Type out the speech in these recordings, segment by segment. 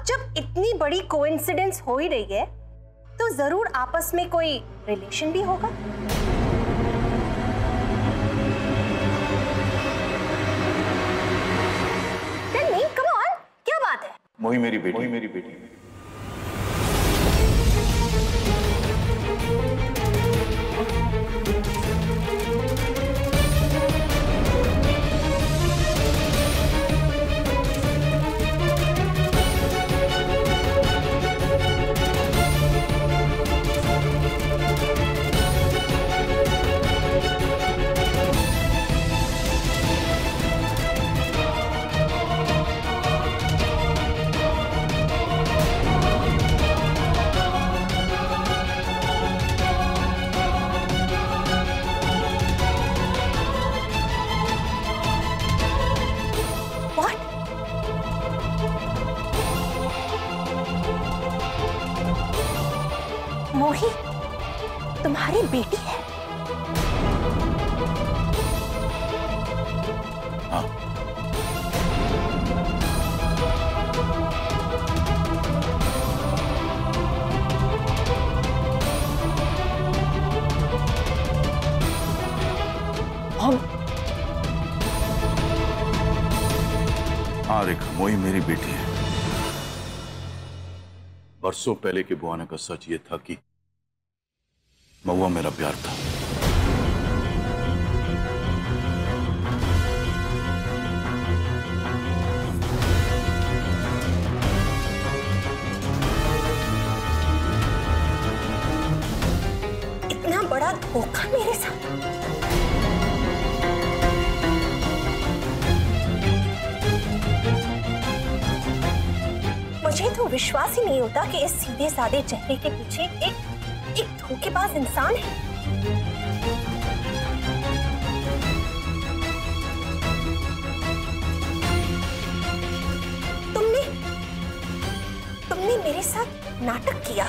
जब इतनी बड़ी कोइंसिडेंस हो ही रही है तो जरूर आपस में कोई रिलेशन भी होगा। Tell me, come on, क्या बात है? मोही मेरी बेटी। मोही तुम्हारी बेटी है? हाँ। हाँ रेखा, मोही मेरी बेटी है। बरसों पहले के बुआने का सच ये था कि महुआ मेरा प्यार था। इतना बड़ा धोखा मेरे साथ? मुझे तो विश्वास ही नहीं होता कि इस सीधे साधे चेहरे के पीछे एक धोखेबाज इंसान है। तुमने मेरे साथ नाटक किया।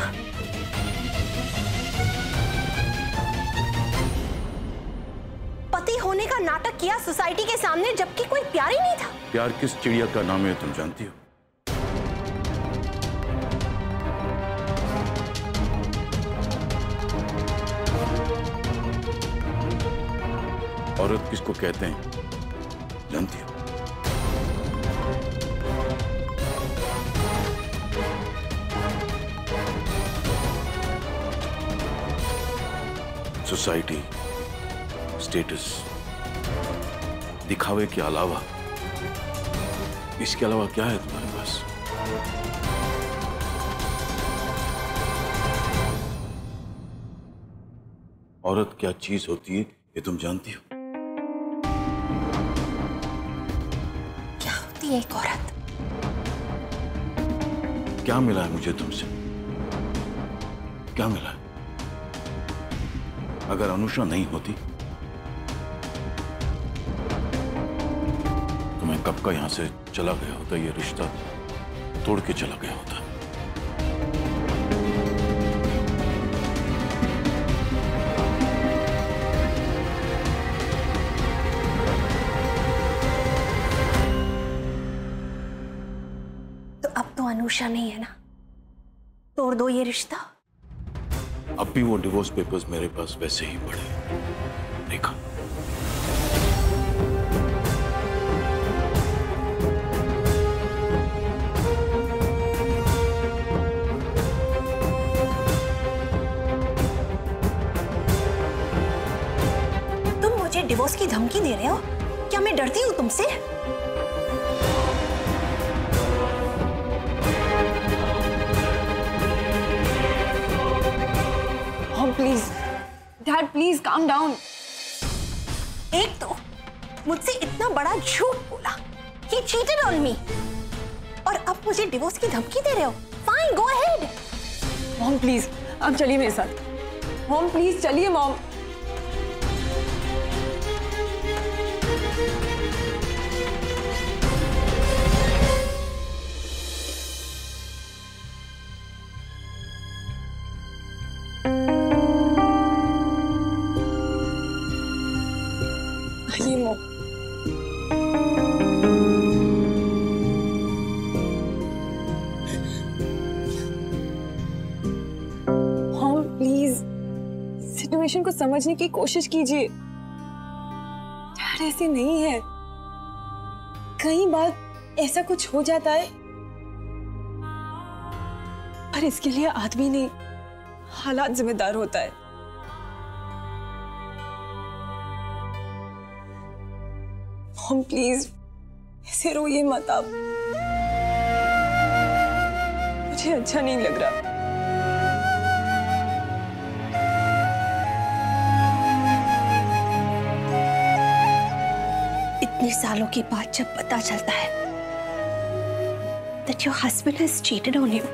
पति होने का नाटक किया सोसाइटी के सामने, जबकि कोई प्यार ही नहीं था। प्यार किस चिड़िया का नाम है तुम जानती हो? औरत किसको कहते हैं जानती हो? सोसाइटी, स्टेटस, दिखावे के अलावा इसके अलावा क्या है तुम्हारे पास? औरत क्या चीज होती है ये तुम जानती हो? एक औरत। क्या मिला है मुझे तुमसे? क्या मिला है? अगर अनुषा नहीं होती तो मैं कब का यहां से चला गया होता, ये रिश्ता तोड़ के चला गया होता। अनुषा नहीं है ना, तोड़ दो ये रिश्ता। अब भी वो डिवोर्स पेपर्स मेरे पास वैसे ही पड़े रेखा। तुम मुझे डिवोर्स की धमकी दे रहे हो? क्या मैं डरती हूं तुमसे? Please dad, please calm down. एक तो मुझसे इतना बड़ा झूठ बोला, he cheated on me, और अब मुझे डिवोर्स की धमकी दे रहे हो। Fine, go ahead. Mom please, आप चलिए मेरे साथ। मॉम प्लीज चलिए मॉम। सिचुएशन को समझने की कोशिश कीजिए। डैड ऐसे नहीं है, कई बार ऐसा कुछ हो जाता है, पर इसके लिए आदमी नहीं, हालात जिम्मेदार होता है। मॉम प्लीज ऐसे रोइए मत आप, मुझे अच्छा नहीं लग रहा। इतने सालों के बाद जब पता चलता है that your husband has cheated on you,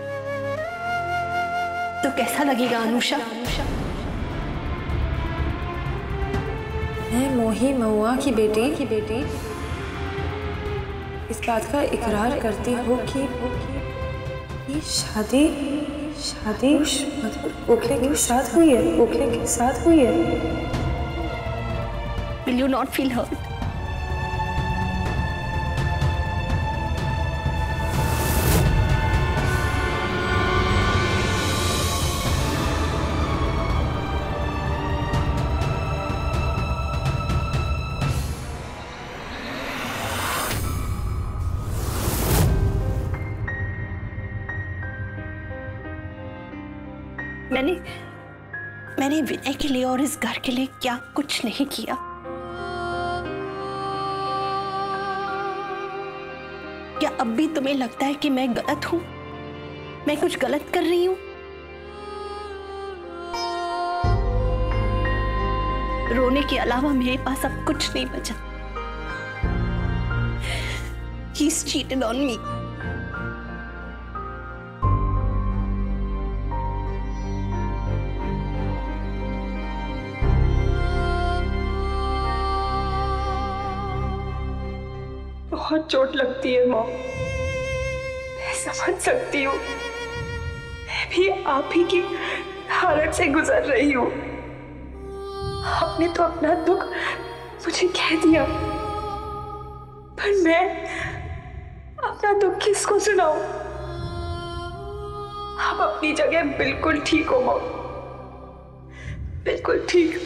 तो कैसा लगेगा अनुषा? मैं मोही महुआ की बेटी इस बात का इकरार करती हूँ कि शादी मतलब गोखले के साथ हुई है। Will you not feel hurt? मैंने विनय के लिए और इस घर के लिए क्या कुछ नहीं किया। क्या अब भी तुम्हें लगता है कि मैं गलत हूं? मैं कुछ गलत कर रही हूं? रोने के अलावा मेरे पास अब कुछ नहीं बचा। He's cheated on me. बहुत चोट लगती है मॉम, मैं समझ सकती हूँ। मैं भी आप ही की हालत से गुजर रही हूँ। आपने तो अपना दुख मुझे कह दिया, पर मैं अपना दुख किसको सुनाऊं? आप अपनी जगह बिल्कुल ठीक हो मॉम, बिल्कुल ठीक।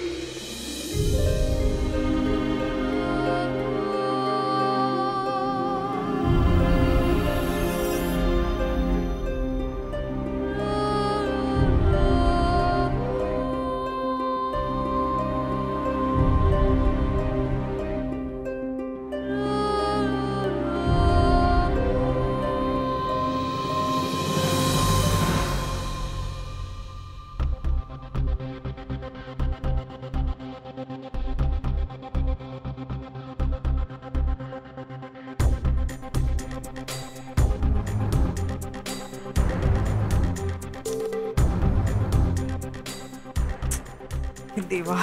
देवा,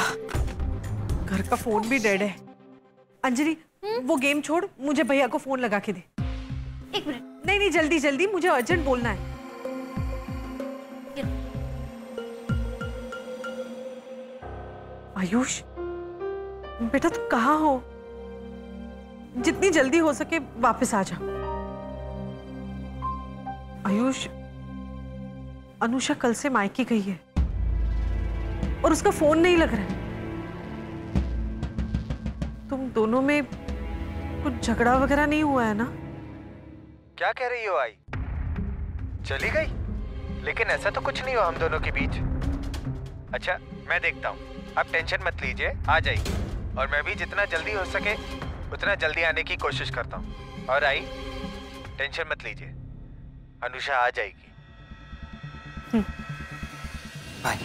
घर का फोन भी डेड है। अंजलि, वो गेम छोड़, मुझे भैया को फोन लगा के दे। एक मिनट। नहीं, जल्दी जल्दी, मुझे अर्जेंट बोलना है। आयुष बेटा, तुम कहाँ हो? जितनी जल्दी हो सके वापस आ जा। आयुष, अनुषा कल से मायके गई है और उसका फोन नहीं लग रहा है। तुम दोनों में कुछ झगड़ा वगैरह नहीं हुआ है ना? क्या कह रही हो? आई चली गई, लेकिन ऐसा तो कुछ नहीं हुआ हम दोनों के बीच। अच्छा, मैं देखता हूँ, आप टेंशन मत लीजिए, आ जाएगी। और मैं भी जितना जल्दी हो सके उतना जल्दी आने की कोशिश करता हूँ। और आई, टेंशन मत लीजिए, अनुषा आ जाएगी। बाय।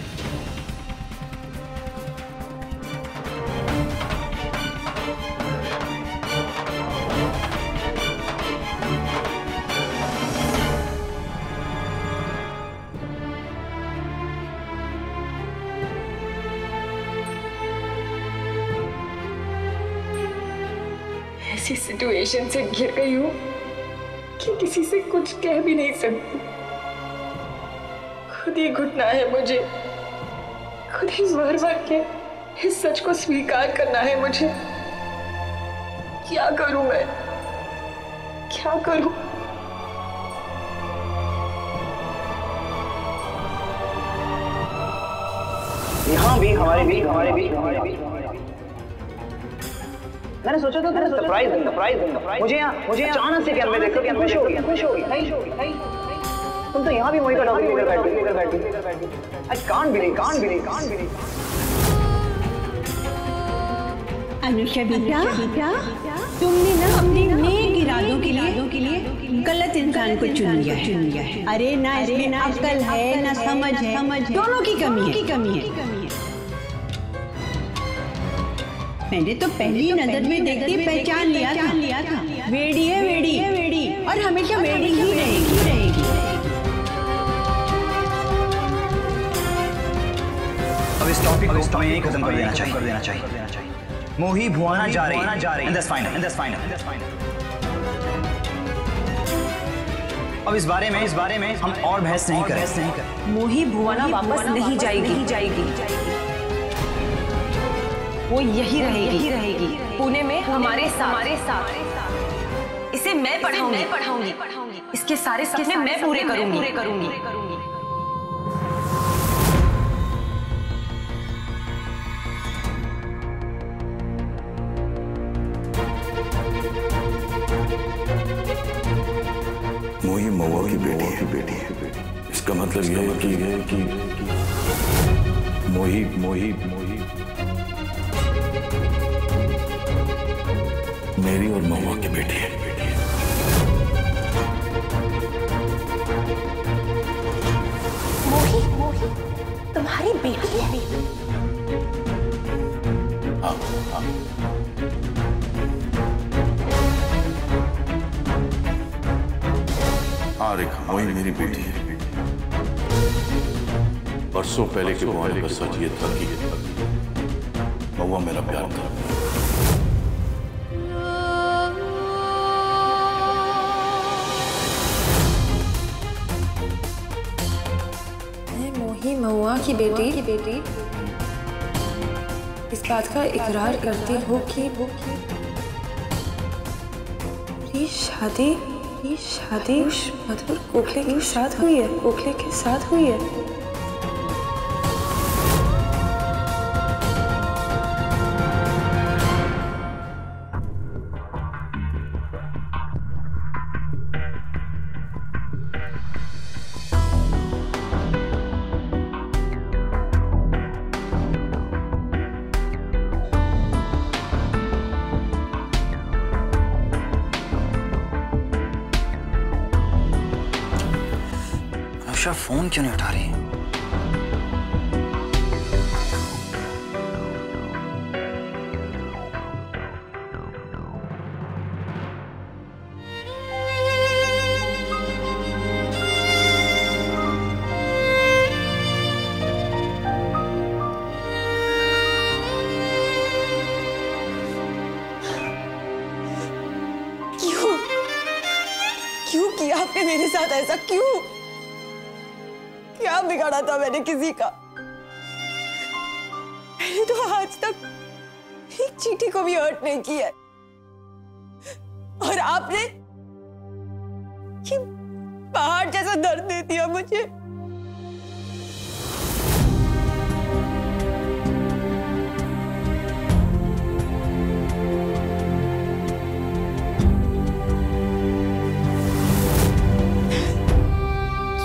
ऐसी सिचुएशन से घिर गई हूँ कि किसी से कुछ कह भी नहीं सकती। खुद ही घुटना है मुझे, खुद ही मर के इस सच को स्वीकार करना है मुझे। क्या करूं मैं, क्या करूं? यहाँ भी हमारे भी मैंने सोचा था सरप्राइज दूंगा मुझे अचानक से कैमरे देखकर कि खुश हो गया नहीं तुम तो यहाँ भी मोही का टॉपिक लेकर बैठी आई कांट बिलीव अनुषा बेटा तुमने ना अपने नेक इरादों के लिए गलत इंसान को चुन लिया है। अरे ना इसमें ना अक्ल है ना समझ है, दोनों की कमी है। मैंने तो पहली नजर में देखते पहचान लिया था। वेड़ी है और हमेशा वेड़ी ही रहेगी। अब इस टॉपिक को यहीं खत्म कर देना चाहिए। मोही भुआना जा रही है। That's final. अब इस बारे में हम और बहस नहीं करें। मोही भुआना वापस नहीं जाएगी। वो यही रहेगी पुणे में हमारे साथ। इसे मैं पढ़ाऊंगी। इसके सारे सपने मैं पूरे करूंगी। मोही महुआ की बेटी है। इसका मतलब यह है कि मोही मेरी और महुआ की बेटी है। मोही तुम्हारी बेटी है? हाँ। हाँ रेखा, मोही मेरी बेटी है। बरसों पहले के बुआने का सच ये था कि महुआ मेरा प्यार था। मोही महुआ की बेटी इस बात का इकरार करती हो कि ये शादी मधुर कोखले के साथ हुई है। फोन क्यों नहीं उठा रही? क्यों किया आपने मेरे साथ ऐसा? क्यों? क्या बिगाड़ा था मैंने किसी का? मैंने तो आज तक एक चींटी को भी हर्ट नहीं किया है। और आपने ये पहाड़ जैसा दर्द दे दिया मुझे।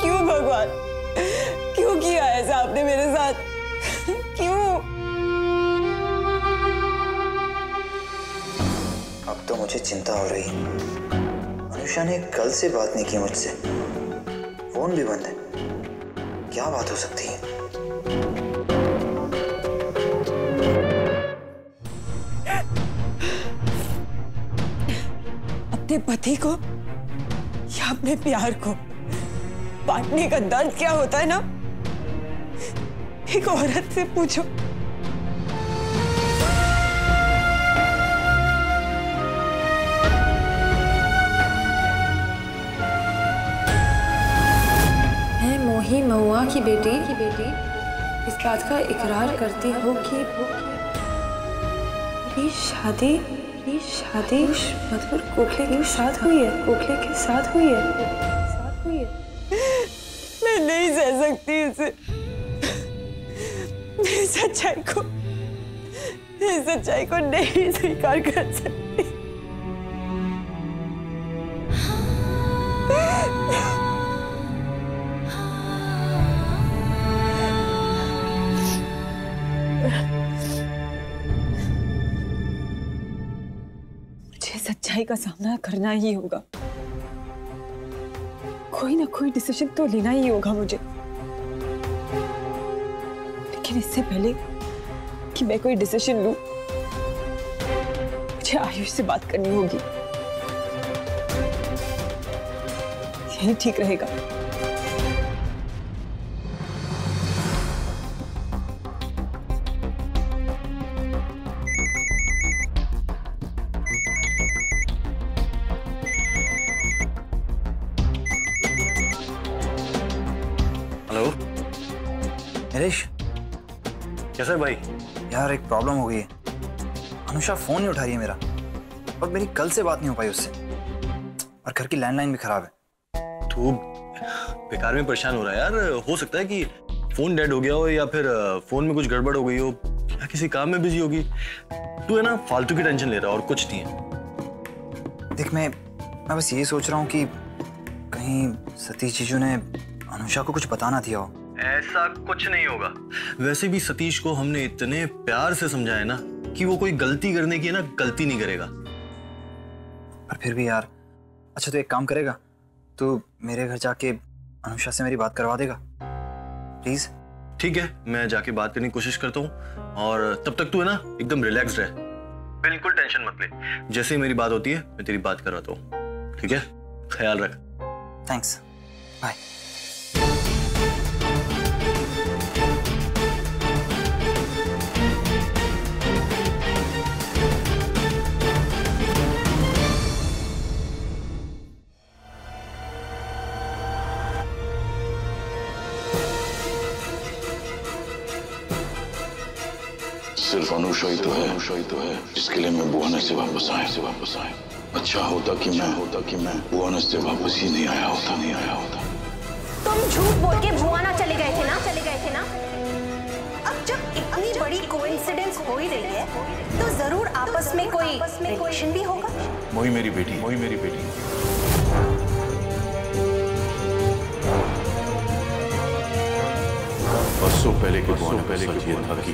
क्यों भगवान? क्यों किया ऐसा आपने मेरे साथ? क्यों? अब तो मुझे चिंता हो रही। अनुषा ने कल से बात नहीं की मुझसे, फोन भी बंद है। क्या बात हो सकती है? अपने पति को या अपने प्यार को बांटने का दर्द क्या होता है ना, एक औरत से पूछो। मैं मोही महुआ की बेटी इस बात का इकरार करती हो कि ये शादी मधुर कोखले के साथ हुई है। मैं नहीं सह सकती इसे। इस सच्चाई को नहीं स्वीकार कर सकती। मुझे सच्चाई का सामना करना ही होगा। कोई ना कोई डिसीजन तो लेना ही होगा मुझे, लेकिन इससे पहले कि मैं कोई डिसीजन लूं, मुझे आयुष से बात करनी होगी। यही ठीक रहेगा। हेलो नरेश, कैसा है भाई? यार एक प्रॉब्लम हो गई है। अनुषा फोन नहीं उठा रही है मेरा, और मेरी कल से बात नहीं हो पाई उससे, और घर की लैंडलाइन भी खराब है। तू बेकार में परेशान हो रहा है यार। हो सकता है कि फोन डेड हो गया हो, या फिर फोन में कुछ गड़बड़ हो गई हो, या किसी काम में बिजी होगी। तू है ना फालतू की टेंशन ले रहा है, और कुछ नहीं है। देख, मैं बस ये सोच रहा हूँ कि कहीं सतीश जीजू ने अनुषा को कुछ बता ना दिया हो। ऐसा कुछ नहीं होगा। वैसे भी सतीश को हमने इतने प्यार से समझाया ना कि वो कोई गलती करने की है ना गलती नहीं करेगा। पर फिर भी यार, अच्छा तो एक काम करेगा, तू मेरे घर जाके अनुषा से मेरी बात करवा देगा प्लीज? ठीक है, मैं जाके बात करने की कोशिश करता हूँ, और तब तक तू है ना एकदम रिलैक्स रह, बिल्कुल टेंशन मत ले। जैसे ही मेरी बात होती है मैं तेरी बात करवाता हूँ, ठीक है? ख्याल रख। Thanks, bye. सिर्फ अनुषा ही तो है जिसके लिए मैं बुआना से वापस आए। अच्छा होता कि मैं बुआना से वापस ही नहीं आया होता। तुम झूठ बोल के बुआना चले गए थे ना? अब जब इतनी बड़ी कोइंसिडेंस हो ही रही है, तो जरूर आपस में कोई रिलेशन भी होगा। मोही मेरी बेटी। बरसों पहले के सच ये था कि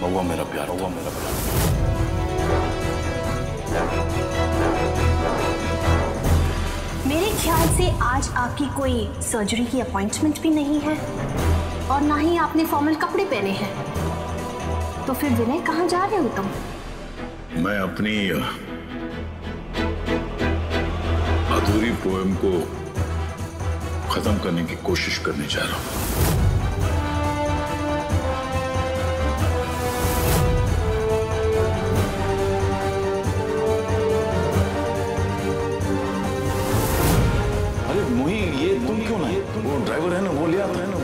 महुआ मेरा प्यार। मेरे ख्याल से आज आपकी कोई सर्जरी की अपॉइंटमेंट भी नहीं है, और ना ही आपने फॉर्मल कपड़े पहने हैं। तो फिर विनय, कहाँ जा रहे हो तुम? मैं अपनी अधूरी पोएम को खत्म करने की कोशिश करने जा रहा हूं। अरे मोही, ये तुम क्यों ना? वो ड्राइवर है ना, वो ले आता है ना।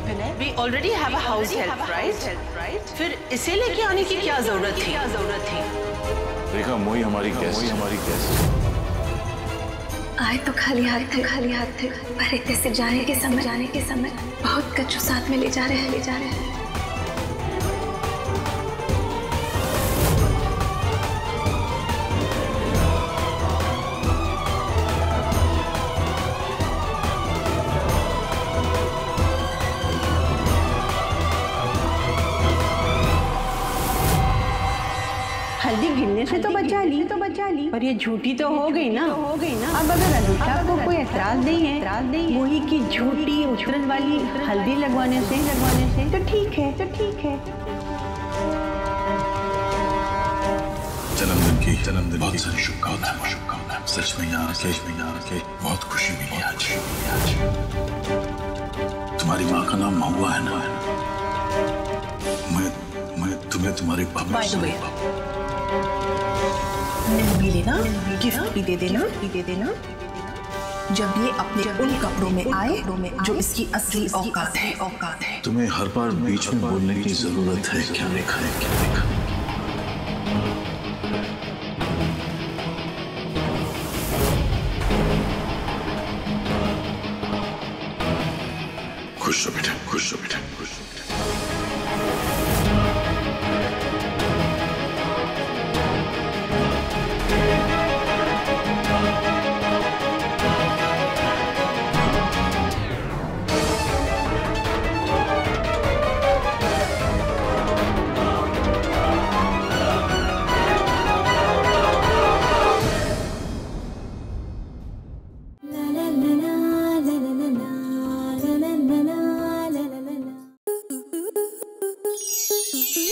विनय, we already have a house help, right? फिर इसे लेके आने की क्या जरूरत थी? देखा, मोही हमारी कैसे आए तो खाली हाथ थे, पर इतने से जाने के समय बहुत कच्चू साथ में ले जा रहे हैं। हल्दी गिरने से तो बचा ली, पर ये झूठी तो हो गई ना। अब अगर अनुषा को कोई एतराज नहीं है मोही की झूठी उछलन वाली हल्दी लगवाने से तो ठीक है। जन्मदिन बहुत सारी शुभकामनाएं। सच में यहाँ के बहुत खुशी मिली आज। तुम्हारी माँ का नाम महुआ है ना? मैं तुम्हें तुम्हारे पापा से भी लेना, गिफ्ट भी दे देना जब ये अपने उन कपड़ों में आए जो इसकी असली औकात है। तुम्हें हर बार बीच में बोलने की जरूरत है क्या? देखा खुश हो बेटा, खुश हो बेटा, खुश हो बेटा।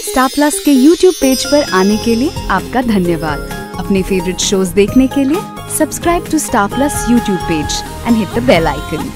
स्टार प्लस के YouTube पेज पर आने के लिए आपका धन्यवाद। अपने फेवरेट शोज देखने के लिए subscribe to Star Plus YouTube page and hit the bell icon.